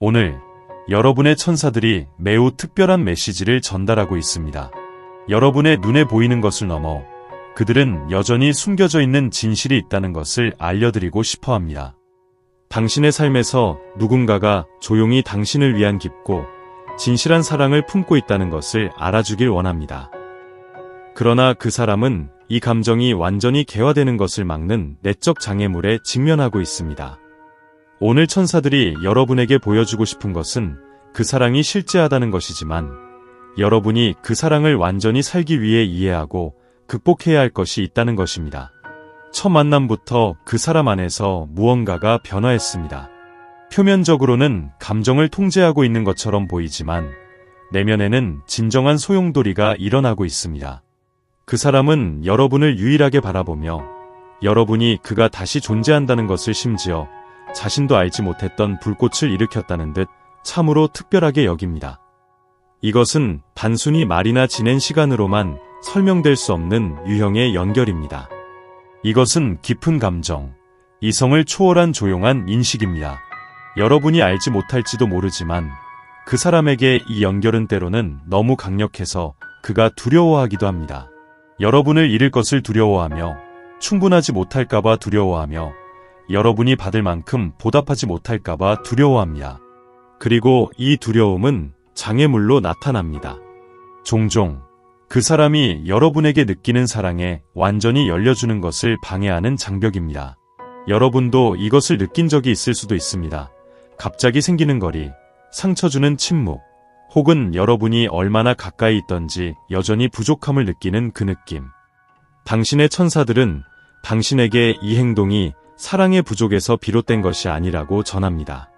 오늘 여러분의 천사들이 매우 특별한 메시지를 전달하고 있습니다. 여러분의 눈에 보이는 것을 넘어 그들은 여전히 숨겨져 있는 진실이 있다는 것을 알려드리고 싶어 합니다. 당신의 삶에서 누군가가 조용히 당신을 위한 깊고 진실한 사랑을 품고 있다는 것을 알아주길 원합니다. 그러나 그 사람은 이 감정이 완전히 개화되는 것을 막는 내적 장애물에 직면하고 있습니다. 오늘 천사들이 여러분에게 보여주고 싶은 것은 그 사랑이 실제하다는 것이지만 여러분이 그 사랑을 완전히 살기 위해 이해하고 극복해야 할 것이 있다는 것입니다. 첫 만남부터 그 사람 안에서 무언가가 변화했습니다. 표면적으로는 감정을 통제하고 있는 것처럼 보이지만 내면에는 진정한 소용돌이가 일어나고 있습니다. 그 사람은 여러분을 유일하게 바라보며 여러분이 그가 다시 존재한다는 것을 심지어 자신도 알지 못했던 불꽃을 일으켰다는 듯 참으로 특별하게 여깁니다. 이것은 단순히 말이나 지낸 시간으로만 설명될 수 없는 유형의 연결입니다. 이것은 깊은 감정, 이성을 초월한 조용한 인식입니다. 여러분이 알지 못할지도 모르지만 그 사람에게 이 연결은 때로는 너무 강력해서 그가 두려워하기도 합니다. 여러분을 잃을 것을 두려워하며 충분하지 못할까봐 두려워하며 여러분이 받을 만큼 보답하지 못할까봐 두려워합니다. 그리고 이 두려움은 장애물로 나타납니다. 종종 그 사람이 여러분에게 느끼는 사랑에 완전히 열려주는 것을 방해하는 장벽입니다. 여러분도 이것을 느낀 적이 있을 수도 있습니다. 갑자기 생기는 거리, 상처 주는 침묵, 혹은 여러분이 얼마나 가까이 있던지 여전히 부족함을 느끼는 그 느낌. 당신의 천사들은 당신에게 이 행동이 사랑의 부족에서 비롯된 것이 아니라고 전합니다.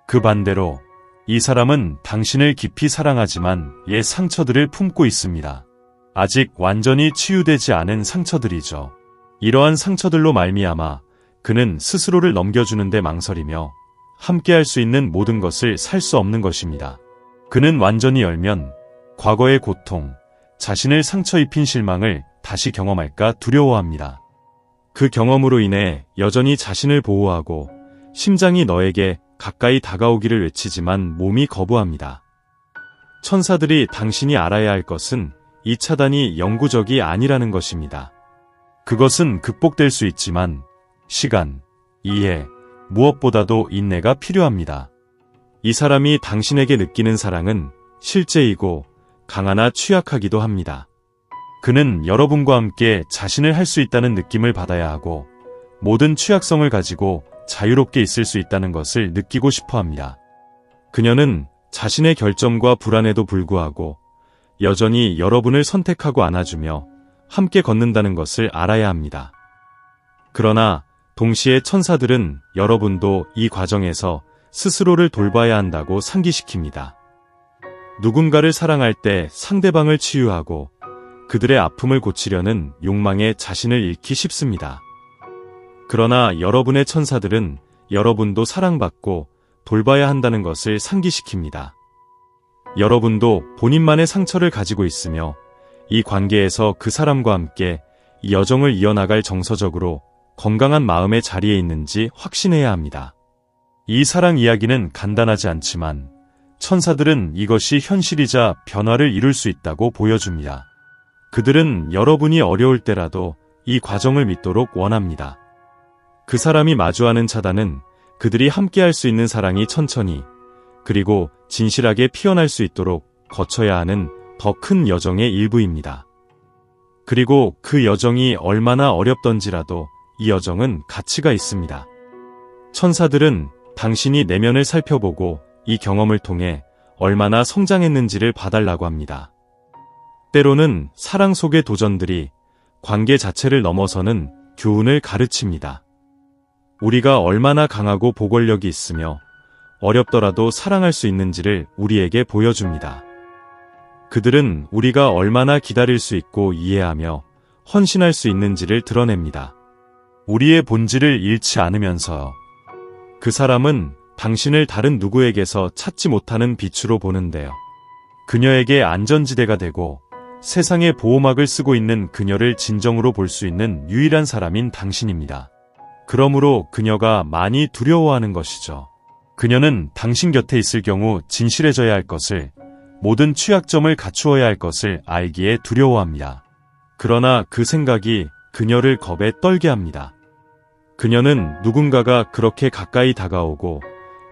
그 반대로 이 사람은 당신을 깊이 사랑하지만 옛 상처들을 품고 있습니다. 아직 완전히 치유되지 않은 상처들이죠. 이러한 상처들로 말미암아 그는 스스로를 넘겨주는데 망설이며 함께할 수 있는 모든 것을 살 수 없는 것입니다. 그는 완전히 열면 과거의 고통, 자신을 상처 입힌 실망을 다시 경험할까 두려워합니다. 그 경험으로 인해 여전히 자신을 보호하고 심장이 너에게 가까이 다가오기를 외치지만 몸이 거부합니다. 천사들이 당신이 알아야 할 것은 이 차단이 영구적이 아니라는 것입니다. 그것은 극복될 수 있지만 시간, 이해, 무엇보다도 인내가 필요합니다. 이 사람이 당신에게 느끼는 사랑은 실제이고 강하나 취약하기도 합니다. 그는 여러분과 함께 자신을 할 수 있다는 느낌을 받아야 하고 모든 취약성을 가지고 자유롭게 있을 수 있다는 것을 느끼고 싶어 합니다. 그녀는 자신의 결점과 불안에도 불구하고 여전히 여러분을 선택하고 안아주며 함께 걷는다는 것을 알아야 합니다. 그러나 동시에 천사들은 여러분도 이 과정에서 스스로를 돌봐야 한다고 상기시킵니다. 누군가를 사랑할 때 상대방을 치유하고 그들의 아픔을 고치려는 욕망에 자신을 잃기 쉽습니다. 그러나 여러분의 천사들은 여러분도 사랑받고 돌봐야 한다는 것을 상기시킵니다. 여러분도 본인만의 상처를 가지고 있으며 이 관계에서 그 사람과 함께 이 여정을 이어나갈 정서적으로 건강한 마음의 자리에 있는지 확신해야 합니다. 이 사랑 이야기는 간단하지 않지만 천사들은 이것이 현실이자 변화를 이룰 수 있다고 보여줍니다. 그들은 여러분이 어려울 때라도 이 과정을 믿도록 원합니다. 그 사람이 마주하는 차단은 그들이 함께할 수 있는 사랑이 천천히 그리고 진실하게 피어날 수 있도록 거쳐야 하는 더 큰 여정의 일부입니다. 그리고 그 여정이 얼마나 어렵던지라도 이 여정은 가치가 있습니다. 천사들은 당신이 내면을 살펴보고 이 경험을 통해 얼마나 성장했는지를 봐달라고 합니다. 때로는 사랑 속의 도전들이 관계 자체를 넘어서는 교훈을 가르칩니다. 우리가 얼마나 강하고 보골력이 있으며 어렵더라도 사랑할 수 있는지를 우리에게 보여줍니다. 그들은 우리가 얼마나 기다릴 수 있고 이해하며 헌신할 수 있는지를 드러냅니다. 우리의 본질을 잃지 않으면서요. 그 사람은 당신을 다른 누구에게서 찾지 못하는 빛으로 보는데요. 그녀에게 안전지대가 되고 세상의 보호막을 쓰고 있는 그녀를 진정으로 볼 수 있는 유일한 사람인 당신입니다. 그러므로 그녀가 많이 두려워하는 것이죠. 그녀는 당신 곁에 있을 경우 진실해져야 할 것을, 모든 취약점을 갖추어야 할 것을 알기에 두려워합니다. 그러나 그 생각이 그녀를 겁에 떨게 합니다. 그녀는 누군가가 그렇게 가까이 다가오고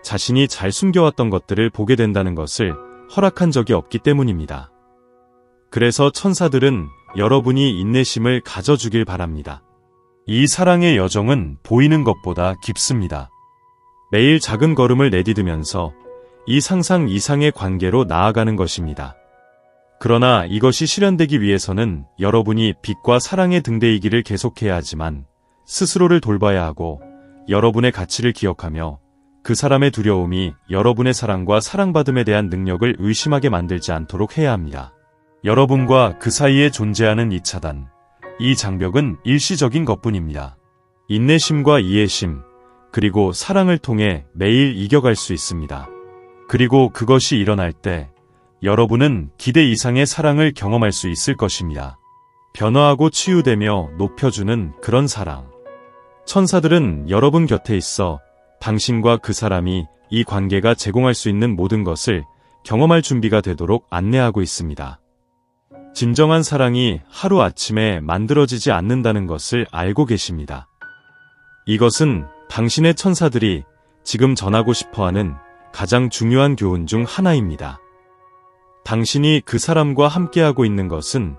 자신이 잘 숨겨왔던 것들을 보게 된다는 것을 허락한 적이 없기 때문입니다. 그래서 천사들은 여러분이 인내심을 가져주길 바랍니다. 이 사랑의 여정은 보이는 것보다 깊습니다. 매일 작은 걸음을 내디디면서 이 상상 이상의 관계로 나아가는 것입니다. 그러나 이것이 실현되기 위해서는 여러분이 빛과 사랑의 등대이기를 계속해야 하지만 스스로를 돌봐야 하고 여러분의 가치를 기억하며 그 사람의 두려움이 여러분의 사랑과 사랑받음에 대한 능력을 의심하게 만들지 않도록 해야 합니다. 여러분과 그 사이에 존재하는 이 차단, 이 장벽은 일시적인 것뿐입니다. 인내심과 이해심, 그리고 사랑을 통해 매일 이겨갈 수 있습니다. 그리고 그것이 일어날 때 여러분은 기대 이상의 사랑을 경험할 수 있을 것입니다. 변화하고 치유되며 높여주는 그런 사랑. 천사들은 여러분 곁에 있어 당신과 그 사람이 이 관계가 제공할 수 있는 모든 것을 경험할 준비가 되도록 안내하고 있습니다. 진정한 사랑이 하루아침에 만들어지지 않는다는 것을 알고 계십니다. 이것은 당신의 천사들이 지금 전하고 싶어하는 가장 중요한 교훈 중 하나입니다. 당신이 그 사람과 함께하고 있는 것은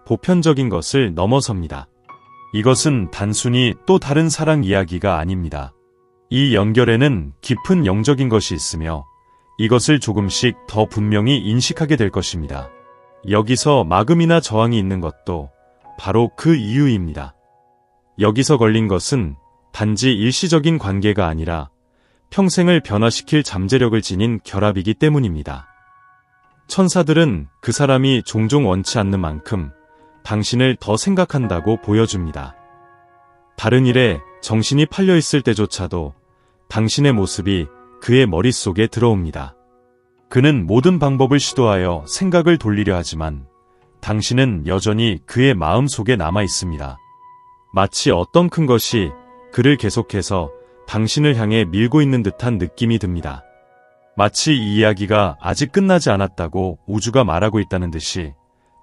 보편적인 것을 넘어섭니다. 이것은 단순히 또 다른 사랑 이야기가 아닙니다. 이 연결에는 깊은 영적인 것이 있으며 이것을 조금씩 더 분명히 인식하게 될 것입니다. 여기서 막음이나 저항이 있는 것도 바로 그 이유입니다. 여기서 걸린 것은 단지 일시적인 관계가 아니라 평생을 변화시킬 잠재력을 지닌 결합이기 때문입니다. 천사들은 그 사람이 종종 원치 않는 만큼 당신을 더 생각한다고 보여줍니다. 다른 일에 정신이 팔려 있을 때조차도 당신의 모습이 그의 머릿속에 들어옵니다. 그는 모든 방법을 시도하여 생각을 돌리려 하지만 당신은 여전히 그의 마음 속에 남아 있습니다. 마치 어떤 큰 것이 그를 계속해서 당신을 향해 밀고 있는 듯한 느낌이 듭니다. 마치 이 이야기가 아직 끝나지 않았다고 우주가 말하고 있다는 듯이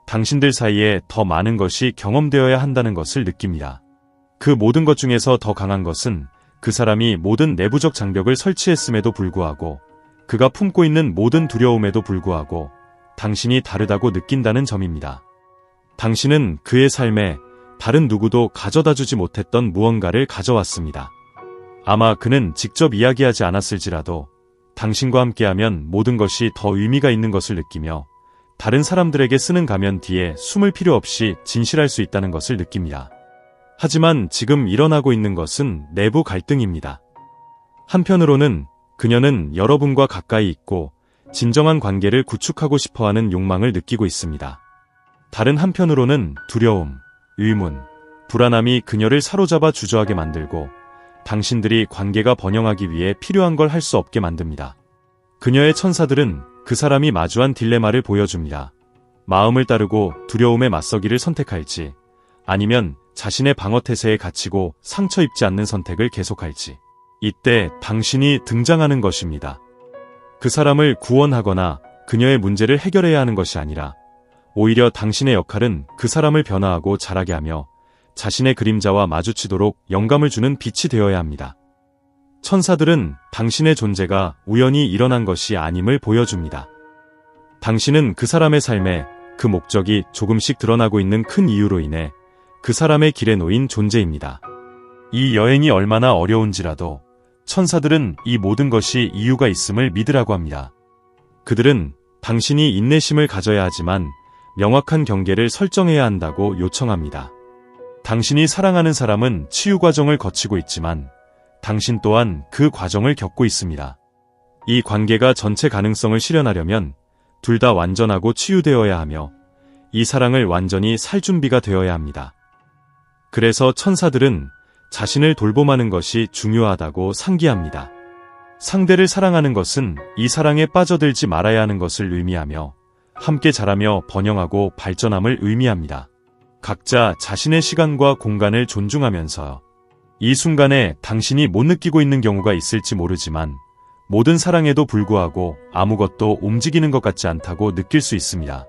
당신들 사이에 더 많은 것이 경험되어야 한다는 것을 느낍니다. 그 모든 것 중에서 더 강한 것은 그 사람이 모든 내부적 장벽을 설치했음에도 불구하고 그가 품고 있는 모든 두려움에도 불구하고 당신이 다르다고 느낀다는 점입니다. 당신은 그의 삶에 다른 누구도 가져다주지 못했던 무언가를 가져왔습니다. 아마 그는 직접 이야기하지 않았을지라도 당신과 함께하면 모든 것이 더 의미가 있는 것을 느끼며 다른 사람들에게 쓰는 가면 뒤에 숨을 필요 없이 진실할 수 있다는 것을 느낍니다. 하지만 지금 일어나고 있는 것은 내부 갈등입니다. 한편으로는 그녀는 여러분과 가까이 있고 진정한 관계를 구축하고 싶어하는 욕망을 느끼고 있습니다. 다른 한편으로는 두려움, 의문, 불안함이 그녀를 사로잡아 주저하게 만들고 당신들이 관계가 번영하기 위해 필요한 걸 할 수 없게 만듭니다. 그녀의 천사들은 그 사람이 마주한 딜레마를 보여줍니다. 마음을 따르고 두려움에 맞서기를 선택할지 아니면 자신의 방어태세에 갇히고 상처 입지 않는 선택을 계속할지. 이때 당신이 등장하는 것입니다. 그 사람을 구원하거나 그녀의 문제를 해결해야 하는 것이 아니라 오히려 당신의 역할은 그 사람을 변화하고 자라게 하며 자신의 그림자와 마주치도록 영감을 주는 빛이 되어야 합니다. 천사들은 당신의 존재가 우연히 일어난 것이 아님을 보여줍니다. 당신은 그 사람의 삶에 그 목적이 조금씩 드러나고 있는 큰 이유로 인해 그 사람의 길에 놓인 존재입니다. 이 여행이 얼마나 어려운지라도 천사들은 이 모든 것이 이유가 있음을 믿으라고 합니다. 그들은 당신이 인내심을 가져야 하지만 명확한 경계를 설정해야 한다고 요청합니다. 당신이 사랑하는 사람은 치유 과정을 거치고 있지만 당신 또한 그 과정을 겪고 있습니다. 이 관계가 전체 가능성을 실현하려면 둘 다 완전하고 치유되어야 하며 이 사랑을 완전히 살 준비가 되어야 합니다. 그래서 천사들은 자신을 돌봄하는 것이 중요하다고 상기합니다. 상대를 사랑하는 것은 이 사랑에 빠져들지 말아야 하는 것을 의미하며 함께 자라며 번영하고 발전함을 의미합니다. 각자 자신의 시간과 공간을 존중하면서 이 순간에 당신이 못 느끼고 있는 경우가 있을지 모르지만 모든 사랑에도 불구하고 아무것도 움직이는 것 같지 않다고 느낄 수 있습니다.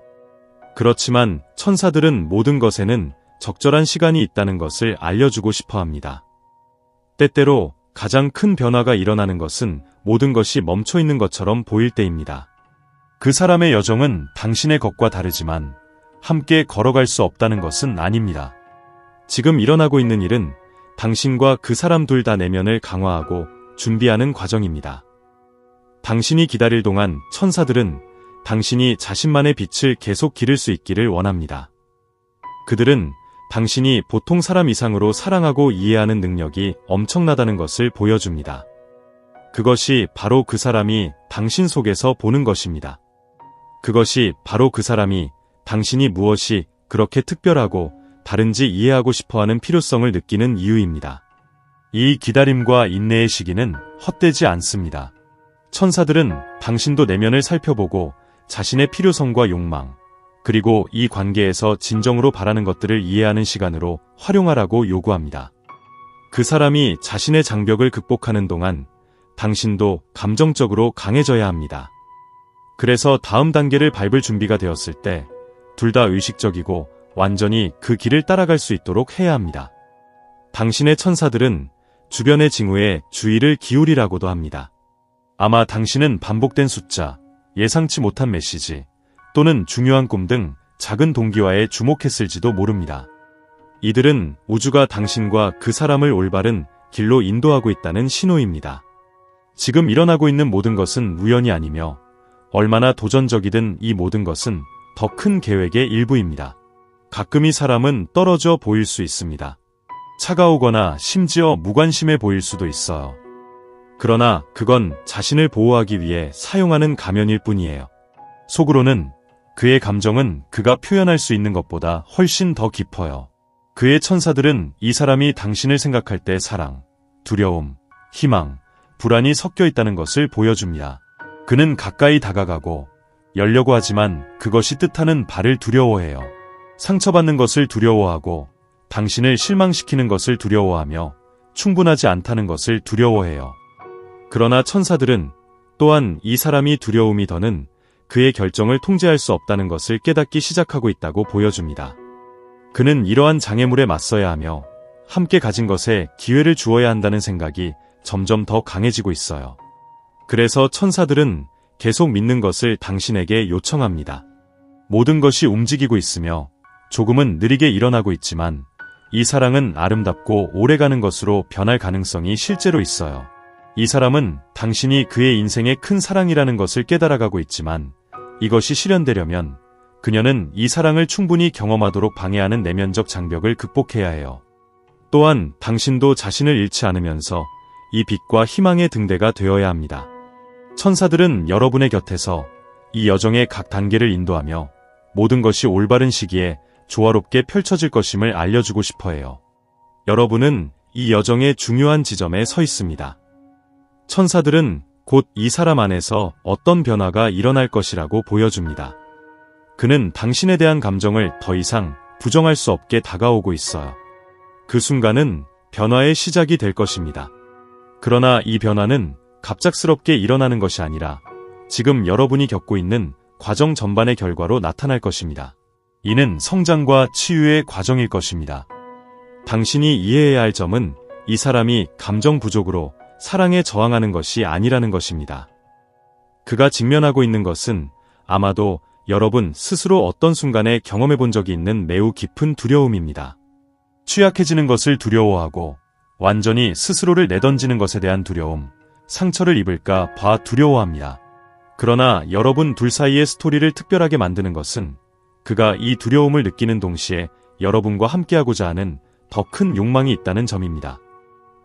그렇지만 천사들은 모든 것에는 적절한 시간이 있다는 것을 알려주고 싶어 합니다. 때때로 가장 큰 변화가 일어나는 것은 모든 것이 멈춰 있는 것처럼 보일 때입니다. 그 사람의 여정은 당신의 것과 다르지만 함께 걸어갈 수 없다는 것은 아닙니다. 지금 일어나고 있는 일은 당신과 그 사람 둘 다 내면을 강화하고 준비하는 과정입니다. 당신이 기다릴 동안 천사들은 당신이 자신만의 빛을 계속 기를 수 있기를 원합니다. 그들은 당신이 보통 사람 이상으로 사랑하고 이해하는 능력이 엄청나다는 것을 보여줍니다. 그것이 바로 그 사람이 당신 속에서 보는 것입니다. 그것이 바로 그 사람이 당신이 무엇이 그렇게 특별하고 다른지 이해하고 싶어하는 필요성을 느끼는 이유입니다. 이 기다림과 인내의 시기는 헛되지 않습니다. 천사들은 당신도 내면을 살펴보고 자신의 필요성과 욕망, 그리고 이 관계에서 진정으로 바라는 것들을 이해하는 시간으로 활용하라고 요구합니다. 그 사람이 자신의 장벽을 극복하는 동안 당신도 감정적으로 강해져야 합니다. 그래서 다음 단계를 밟을 준비가 되었을 때 둘 다 의식적이고 완전히 그 길을 따라갈 수 있도록 해야 합니다. 당신의 천사들은 주변의 징후에 주의를 기울이라고도 합니다. 아마 당신은 반복된 숫자, 예상치 못한 메시지, 또는 중요한 꿈 등 작은 동기화에 주목했을지도 모릅니다. 이들은 우주가 당신과 그 사람을 올바른 길로 인도하고 있다는 신호입니다. 지금 일어나고 있는 모든 것은 우연이 아니며 얼마나 도전적이든 이 모든 것은 더 큰 계획의 일부입니다. 가끔 이 사람은 떨어져 보일 수 있습니다. 차가우거나 심지어 무관심해 보일 수도 있어요. 그러나 그건 자신을 보호하기 위해 사용하는 가면일 뿐이에요. 속으로는 그의 감정은 그가 표현할 수 있는 것보다 훨씬 더 깊어요. 그의 천사들은 이 사람이 당신을 생각할 때 사랑, 두려움, 희망, 불안이 섞여 있다는 것을 보여줍니다. 그는 가까이 다가가고 열려고 하지만 그것이 뜻하는 바를 두려워해요. 상처받는 것을 두려워하고 당신을 실망시키는 것을 두려워하며 충분하지 않다는 것을 두려워해요. 그러나 천사들은 또한 이 사람이 두려움이 더는 그의 결정을 통제할 수 없다는 것을 깨닫기 시작하고 있다고 보여줍니다. 그는 이러한 장애물에 맞서야 하며 함께 가진 것에 기회를 주어야 한다는 생각이 점점 더 강해지고 있어요. 그래서 천사들은 계속 믿는 것을 당신에게 요청합니다. 모든 것이 움직이고 있으며 조금은 느리게 일어나고 있지만 이 사랑은 아름답고 오래가는 것으로 변할 가능성이 실제로 있어요. 이 사람은 당신이 그의 인생의 큰 사랑이라는 것을 깨달아가고 있지만 이것이 실현되려면 그녀는 이 사랑을 충분히 경험하도록 방해하는 내면적 장벽을 극복해야 해요. 또한 당신도 자신을 잃지 않으면서 이 빛과 희망의 등대가 되어야 합니다. 천사들은 여러분의 곁에서 이 여정의 각 단계를 인도하며 모든 것이 올바른 시기에 조화롭게 펼쳐질 것임을 알려주고 싶어 해요. 여러분은 이 여정의 중요한 지점에 서 있습니다. 천사들은 곧 이 사람 안에서 어떤 변화가 일어날 것이라고 보여줍니다. 그는 당신에 대한 감정을 더 이상 부정할 수 없게 다가오고 있어요. 그 순간은 변화의 시작이 될 것입니다. 그러나 이 변화는 갑작스럽게 일어나는 것이 아니라 지금 여러분이 겪고 있는 과정 전반의 결과로 나타날 것입니다. 이는 성장과 치유의 과정일 것입니다. 당신이 이해해야 할 점은 이 사람이 감정 부족으로 사랑에 저항하는 것이 아니라는 것입니다. 그가 직면하고 있는 것은 아마도 여러분 스스로 어떤 순간에 경험해 본 적이 있는 매우 깊은 두려움입니다. 취약해지는 것을 두려워하고 완전히 스스로를 내던지는 것에 대한 두려움, 상처를 입을까 봐 두려워합니다. 그러나 여러분 둘 사이의 스토리를 특별하게 만드는 것은 그가 이 두려움을 느끼는 동시에 여러분과 함께하고자 하는 더 큰 욕망이 있다는 점입니다.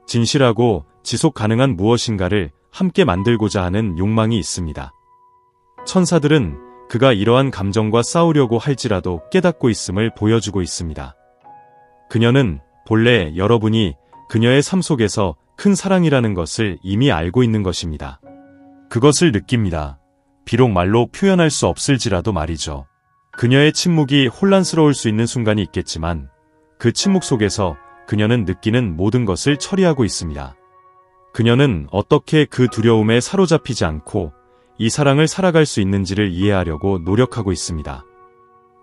진실하고 지속 가능한 무엇인가를 함께 만들고자 하는 욕망이 있습니다. 천사들은 그가 이러한 감정과 싸우려고 할지라도 깨닫고 있음을 보여주고 있습니다. 그녀는 본래 여러분이 그녀의 삶 속에서 큰 사랑이라는 것을 이미 알고 있는 것입니다. 그것을 느낍니다. 비록 말로 표현할 수 없을지라도 말이죠. 그녀의 침묵이 혼란스러울 수 있는 순간이 있겠지만 그 침묵 속에서 그녀는 느끼는 모든 것을 처리하고 있습니다. 그녀는 어떻게 그 두려움에 사로잡히지 않고 이 사랑을 살아갈 수 있는지를 이해하려고 노력하고 있습니다.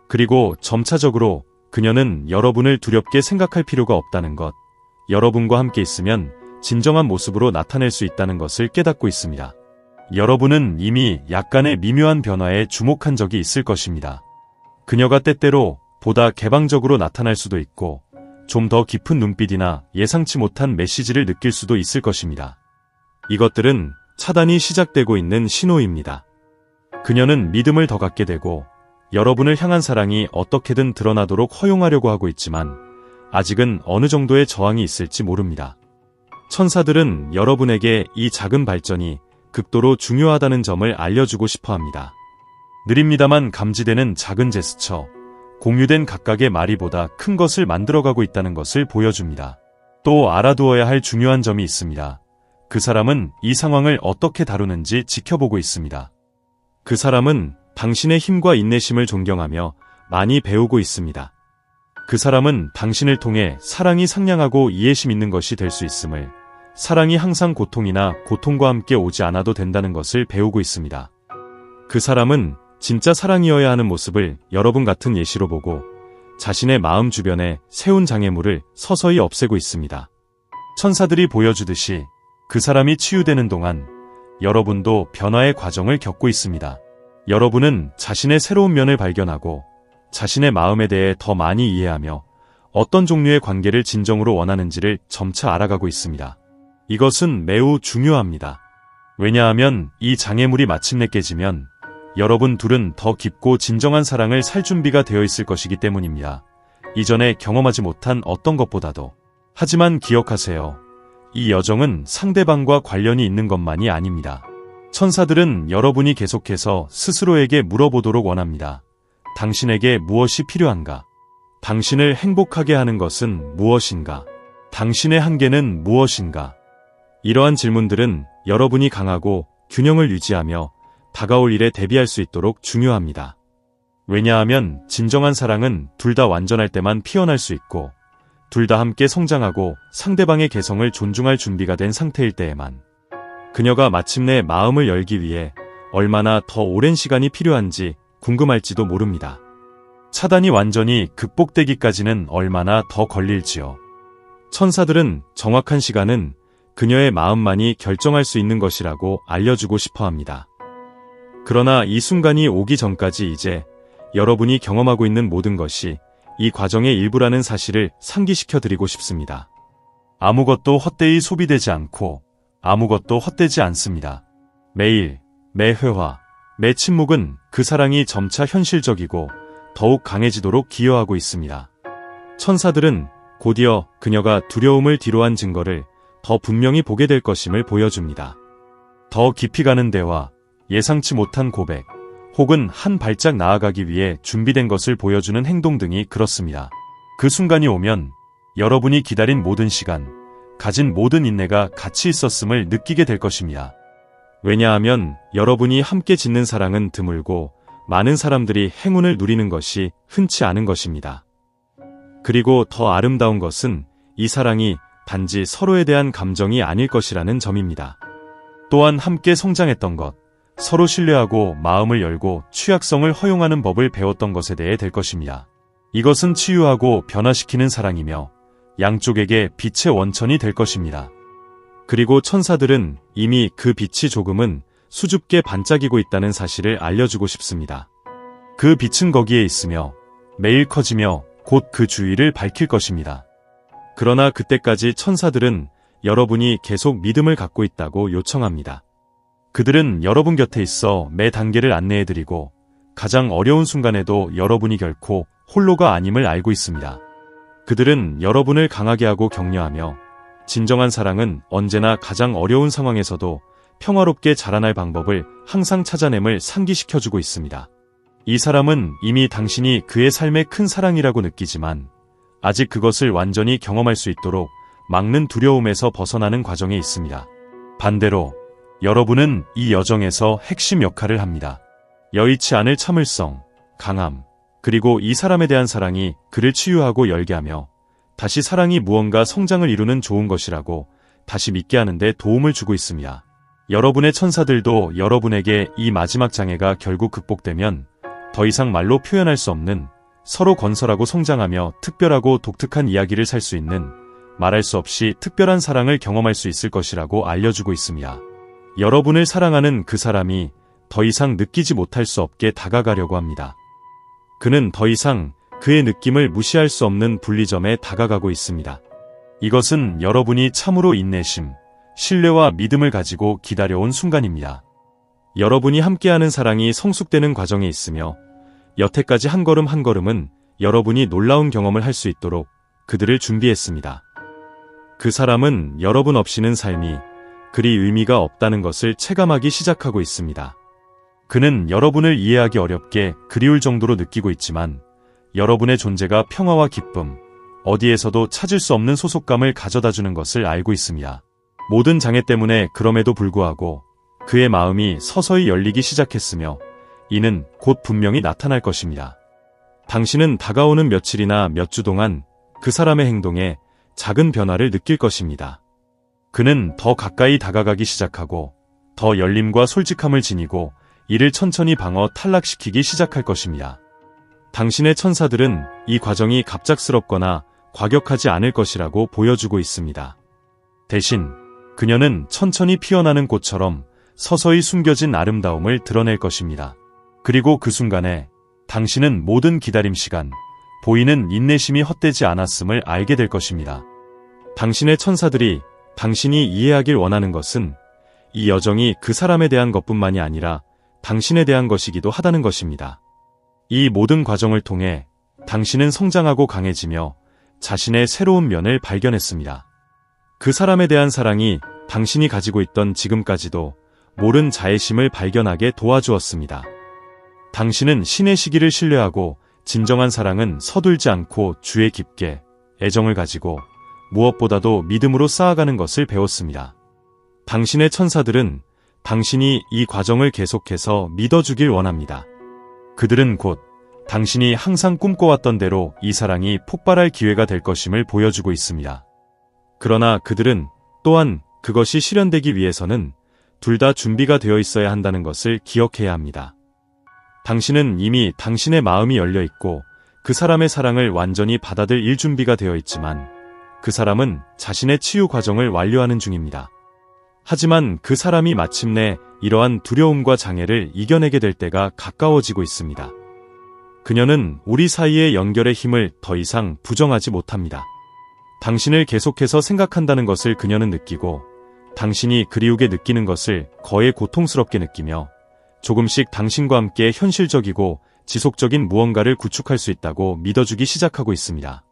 그리고 점차적으로 그녀는 여러분을 두렵게 생각할 필요가 없다는 것, 여러분과 함께 있으면 진정한 모습으로 나타낼 수 있다는 것을 깨닫고 있습니다. 여러분은 이미 약간의 미묘한 변화에 주목한 적이 있을 것입니다. 그녀가 때때로 보다 개방적으로 나타날 수도 있고 좀 더 깊은 눈빛이나 예상치 못한 메시지를 느낄 수도 있을 것입니다. 이것들은 차단이 시작되고 있는 신호입니다. 그녀는 믿음을 더 갖게 되고 여러분을 향한 사랑이 어떻게든 드러나도록 허용하려고 하고 있지만 아직은 어느 정도의 저항이 있을지 모릅니다. 천사들은 여러분에게 이 작은 발전이 극도로 중요하다는 점을 알려주고 싶어 합니다. 느립니다만 감지되는 작은 제스처, 공유된 각각의 말이보다 큰 것을 만들어가고 있다는 것을 보여줍니다. 또 알아두어야 할 중요한 점이 있습니다. 그 사람은 이 상황을 어떻게 다루는지 지켜보고 있습니다. 그 사람은 당신의 힘과 인내심을 존경하며 많이 배우고 있습니다. 그 사람은 당신을 통해 사랑이 상냥하고 이해심 있는 것이 될 수 있음을, 사랑이 항상 고통이나 고통과 함께 오지 않아도 된다는 것을 배우고 있습니다. 그 사람은 진짜 사랑이어야 하는 모습을 여러분 같은 예시로 보고 자신의 마음 주변에 세운 장애물을 서서히 없애고 있습니다. 천사들이 보여주듯이 그 사람이 치유되는 동안 여러분도 변화의 과정을 겪고 있습니다. 여러분은 자신의 새로운 면을 발견하고 자신의 마음에 대해 더 많이 이해하며 어떤 종류의 관계를 진정으로 원하는지를 점차 알아가고 있습니다. 이것은 매우 중요합니다. 왜냐하면 이 장애물이 마침내 깨지면 여러분 둘은 더 깊고 진정한 사랑을 살 준비가 되어 있을 것이기 때문입니다. 이전에 경험하지 못한 어떤 것보다도. 하지만 기억하세요. 이 여정은 상대방과 관련이 있는 것만이 아닙니다. 천사들은 여러분이 계속해서 스스로에게 물어보도록 원합니다. 당신에게 무엇이 필요한가? 당신을 행복하게 하는 것은 무엇인가? 당신의 한계는 무엇인가? 이러한 질문들은 여러분이 강하고 균형을 유지하며 다가올 일에 대비할 수 있도록 중요합니다. 왜냐하면 진정한 사랑은 둘 다 완전할 때만 피어날 수 있고 둘 다 함께 성장하고 상대방의 개성을 존중할 준비가 된 상태일 때에만. 그녀가 마침내 마음을 열기 위해 얼마나 더 오랜 시간이 필요한지 궁금할지도 모릅니다. 차단이 완전히 극복되기까지는 얼마나 더 걸릴지요. 천사들은 정확한 시간은 그녀의 마음만이 결정할 수 있는 것이라고 알려주고 싶어 합니다. 그러나 이 순간이 오기 전까지 이제 여러분이 경험하고 있는 모든 것이 이 과정의 일부라는 사실을 상기시켜 드리고 싶습니다. 아무것도 헛되이 소비되지 않고 아무것도 헛되지 않습니다. 매일, 매 회화, 매 침묵은 그 사랑이 점차 현실적이고 더욱 강해지도록 기여하고 있습니다. 천사들은 곧이어 그녀가 두려움을 뒤로한 증거를 더 분명히 보게 될 것임을 보여줍니다. 더 깊이 가는 대화, 예상치 못한 고백, 혹은 한 발짝 나아가기 위해 준비된 것을 보여주는 행동 등이 그렇습니다. 그 순간이 오면 여러분이 기다린 모든 시간, 가진 모든 인내가 가치 있었음을 느끼게 될 것입니다. 왜냐하면 여러분이 함께 짓는 사랑은 드물고 많은 사람들이 행운을 누리는 것이 흔치 않은 것입니다. 그리고 더 아름다운 것은 이 사랑이 단지 서로에 대한 감정이 아닐 것이라는 점입니다. 또한 함께 성장했던 것, 서로 신뢰하고 마음을 열고 취약성을 허용하는 법을 배웠던 것에 대해 될 것입니다. 이것은 치유하고 변화시키는 사랑이며 양쪽에게 빛의 원천이 될 것입니다. 그리고 천사들은 이미 그 빛이 조금은 수줍게 반짝이고 있다는 사실을 알려주고 싶습니다. 그 빛은 거기에 있으며 매일 커지며 곧 그 주위를 밝힐 것입니다. 그러나 그때까지 천사들은 여러분이 계속 믿음을 갖고 있다고 요청합니다. 그들은 여러분 곁에 있어 매 단계를 안내해드리고 가장 어려운 순간에도 여러분이 결코 홀로가 아님을 알고 있습니다. 그들은 여러분을 강하게 하고 격려하며 진정한 사랑은 언제나 가장 어려운 상황에서도 평화롭게 자라날 방법을 항상 찾아냄을 상기시켜주고 있습니다. 이 사람은 이미 당신이 그의 삶의 큰 사랑이라고 느끼지만 아직 그것을 완전히 경험할 수 있도록 막는 두려움에서 벗어나는 과정에 있습니다. 반대로 여러분은 이 여정에서 핵심 역할을 합니다. 여의치 않을 참을성, 강함, 그리고 이 사람에 대한 사랑이 그를 치유하고 열게 하며 다시 사랑이 무언가 성장을 이루는 좋은 것이라고 다시 믿게 하는데 도움을 주고 있습니다. 여러분의 천사들도 여러분에게 이 마지막 장애가 결국 극복되면 더 이상 말로 표현할 수 없는 서로 건설하고 성장하며 특별하고 독특한 이야기를 살 수 있는 말할 수 없이 특별한 사랑을 경험할 수 있을 것이라고 알려주고 있습니다. 여러분을 사랑하는 그 사람이 더 이상 느끼지 못할 수 없게 다가가려고 합니다. 그는 더 이상 그의 느낌을 무시할 수 없는 분리점에 다가가고 있습니다. 이것은 여러분이 참으로 인내심, 신뢰와 믿음을 가지고 기다려온 순간입니다. 여러분이 함께하는 사랑이 성숙되는 과정에 있으며 여태까지 한 걸음 한 걸음은 여러분이 놀라운 경험을 할 수 있도록 그들을 준비했습니다. 그 사람은 여러분 없이는 삶이 그리 의미가 없다는 것을 체감하기 시작하고 있습니다. 그는 여러분을 이해하기 어렵게 그리울 정도로 느끼고 있지만 여러분의 존재가 평화와 기쁨, 어디에서도 찾을 수 없는 소속감을 가져다주는 것을 알고 있습니다. 모든 장애 때문에 그럼에도 불구하고 그의 마음이 서서히 열리기 시작했으며 이는 곧 분명히 나타날 것입니다. 당신은 다가오는 며칠이나 몇 주 동안 그 사람의 행동에 작은 변화를 느낄 것입니다. 그는 더 가까이 다가가기 시작하고 더 열림과 솔직함을 지니고 이를 천천히 방어 탈락시키기 시작할 것입니다. 당신의 천사들은 이 과정이 갑작스럽거나 과격하지 않을 것이라고 보여주고 있습니다. 대신 그녀는 천천히 피어나는 꽃처럼 서서히 숨겨진 아름다움을 드러낼 것입니다. 그리고 그 순간에 당신은 모든 기다림 시간, 보이는 인내심이 헛되지 않았음을 알게 될 것입니다. 당신의 천사들이 당신이 이해하길 원하는 것은 이 여정이 그 사람에 대한 것뿐만이 아니라 당신에 대한 것이기도 하다는 것입니다. 이 모든 과정을 통해 당신은 성장하고 강해지며 자신의 새로운 면을 발견했습니다. 그 사람에 대한 사랑이 당신이 가지고 있던 지금까지도 모른 자애심을 발견하게 도와주었습니다. 당신은 신의 시기를 신뢰하고 진정한 사랑은 서둘지 않고 주의 깊게 애정을 가지고 무엇보다도 믿음으로 쌓아가는 것을 배웠습니다. 당신의 천사들은 당신이 이 과정을 계속해서 믿어주길 원합니다. 그들은 곧 당신이 항상 꿈꿔왔던 대로 이 사랑이 폭발할 기회가 될 것임을 보여주고 있습니다. 그러나 그들은 또한 그것이 실현되기 위해서는 둘 다 준비가 되어 있어야 한다는 것을 기억해야 합니다. 당신은 이미 당신의 마음이 열려 있고 그 사람의 사랑을 완전히 받아들일 준비가 되어 있지만 그 사람은 자신의 치유 과정을 완료하는 중입니다. 하지만 그 사람이 마침내 이러한 두려움과 장애를 이겨내게 될 때가 가까워지고 있습니다. 그녀는 우리 사이의 연결의 힘을 더 이상 부정하지 못합니다. 당신을 계속해서 생각한다는 것을 그녀는 느끼고 당신이 그리우게 느끼는 것을 거의 고통스럽게 느끼며 조금씩 당신과 함께 현실적이고 지속적인 무언가를 구축할 수 있다고 믿어주기 시작하고 있습니다.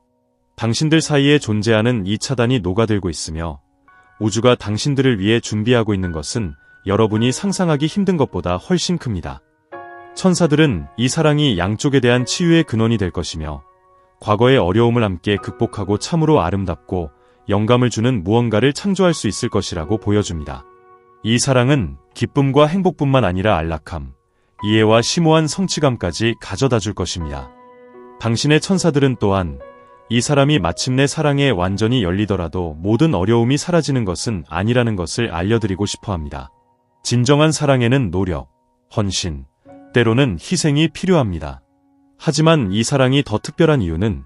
당신들 사이에 존재하는 이 차단이 녹아들고 있으며 우주가 당신들을 위해 준비하고 있는 것은 여러분이 상상하기 힘든 것보다 훨씬 큽니다. 천사들은 이 사랑이 양쪽에 대한 치유의 근원이 될 것이며 과거의 어려움을 함께 극복하고 참으로 아름답고 영감을 주는 무언가를 창조할 수 있을 것이라고 보여줍니다. 이 사랑은 기쁨과 행복뿐만 아니라 안락함, 이해와 심오한 성취감까지 가져다 줄 것입니다. 당신의 천사들은 또한 이 사람이 마침내 사랑에 완전히 열리더라도 모든 어려움이 사라지는 것은 아니라는 것을 알려드리고 싶어 합니다. 진정한 사랑에는 노력, 헌신, 때로는 희생이 필요합니다. 하지만 이 사랑이 더 특별한 이유는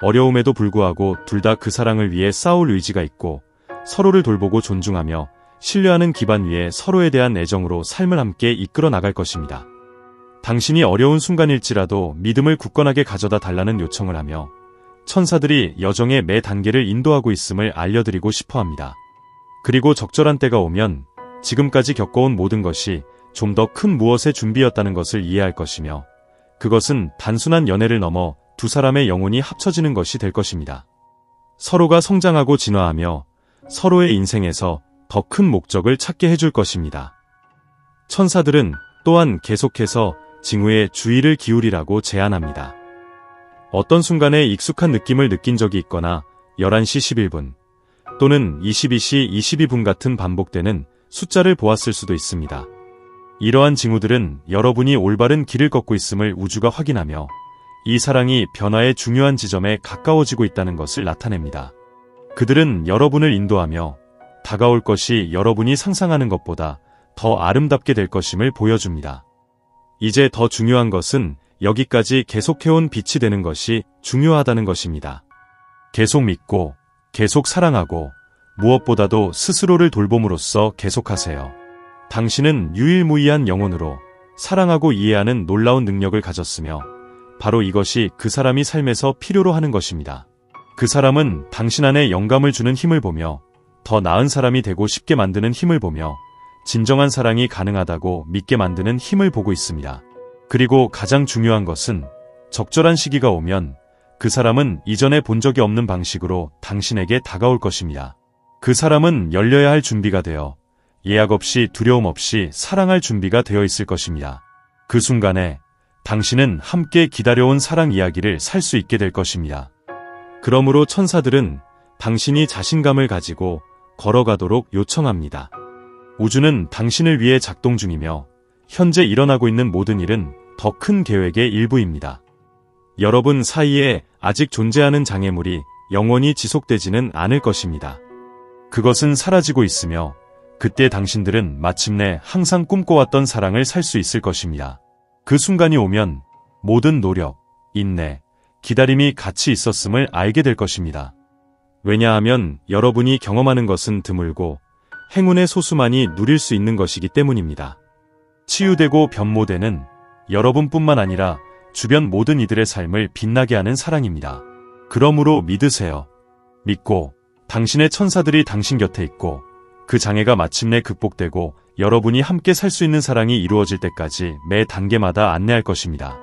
어려움에도 불구하고 둘 다 그 사랑을 위해 싸울 의지가 있고 서로를 돌보고 존중하며 신뢰하는 기반 위에 서로에 대한 애정으로 삶을 함께 이끌어 나갈 것입니다. 당신이 어려운 순간일지라도 믿음을 굳건하게 가져다 달라는 요청을 하며 천사들이 여정의 매 단계를 인도하고 있음을 알려드리고 싶어 합니다. 그리고 적절한 때가 오면 지금까지 겪어온 모든 것이 좀 더 큰 무엇의 준비였다는 것을 이해할 것이며 그것은 단순한 연애를 넘어 두 사람의 영혼이 합쳐지는 것이 될 것입니다. 서로가 성장하고 진화하며 서로의 인생에서 더 큰 목적을 찾게 해줄 것입니다. 천사들은 또한 계속해서 징후에 주의를 기울이라고 제안합니다. 어떤 순간에 익숙한 느낌을 느낀 적이 있거나 11시 11분 또는 22시 22분 같은 반복되는 숫자를 보았을 수도 있습니다. 이러한 징후들은 여러분이 올바른 길을 걷고 있음을 우주가 확인하며 이 사랑이 변화의 중요한 지점에 가까워지고 있다는 것을 나타냅니다. 그들은 여러분을 인도하며 다가올 것이 여러분이 상상하는 것보다 더 아름답게 될 것임을 보여줍니다. 이제 더 중요한 것은 여기까지 계속해온 빛이 되는 것이 중요하다는 것입니다. 계속 믿고, 계속 사랑하고, 무엇보다도 스스로를 돌봄으로써 계속하세요. 당신은 유일무이한 영혼으로 사랑하고 이해하는 놀라운 능력을 가졌으며, 바로 이것이 그 사람이 삶에서 필요로 하는 것입니다. 그 사람은 당신 안에 영감을 주는 힘을 보며, 더 나은 사람이 되고 싶게 만드는 힘을 보며, 진정한 사랑이 가능하다고 믿게 만드는 힘을 보고 있습니다. 그리고 가장 중요한 것은 적절한 시기가 오면 그 사람은 이전에 본 적이 없는 방식으로 당신에게 다가올 것입니다. 그 사람은 열려야 할 준비가 되어 예약 없이 두려움 없이 사랑할 준비가 되어 있을 것입니다. 그 순간에 당신은 함께 기다려온 사랑 이야기를 살 수 있게 될 것입니다. 그러므로 천사들은 당신이 자신감을 가지고 걸어가도록 요청합니다. 우주는 당신을 위해 작동 중이며 현재 일어나고 있는 모든 일은 더 큰 계획의 일부입니다. 여러분 사이에 아직 존재하는 장애물이 영원히 지속되지는 않을 것입니다. 그것은 사라지고 있으며 그때 당신들은 마침내 항상 꿈꿔왔던 사랑을 살 수 있을 것입니다. 그 순간이 오면 모든 노력, 인내, 기다림이 같이 있었음을 알게 될 것입니다. 왜냐하면 여러분이 경험하는 것은 드물고 행운의 소수만이 누릴 수 있는 것이기 때문입니다. 치유되고 변모되는 여러분뿐만 아니라 주변 모든 이들의 삶을 빛나게 하는 사랑입니다. 그러므로 믿으세요. 믿고 당신의 천사들이 당신 곁에 있고 그 장애가 마침내 극복되고 여러분이 함께 살 수 있는 사랑이 이루어질 때까지 매 단계마다 안내할 것입니다.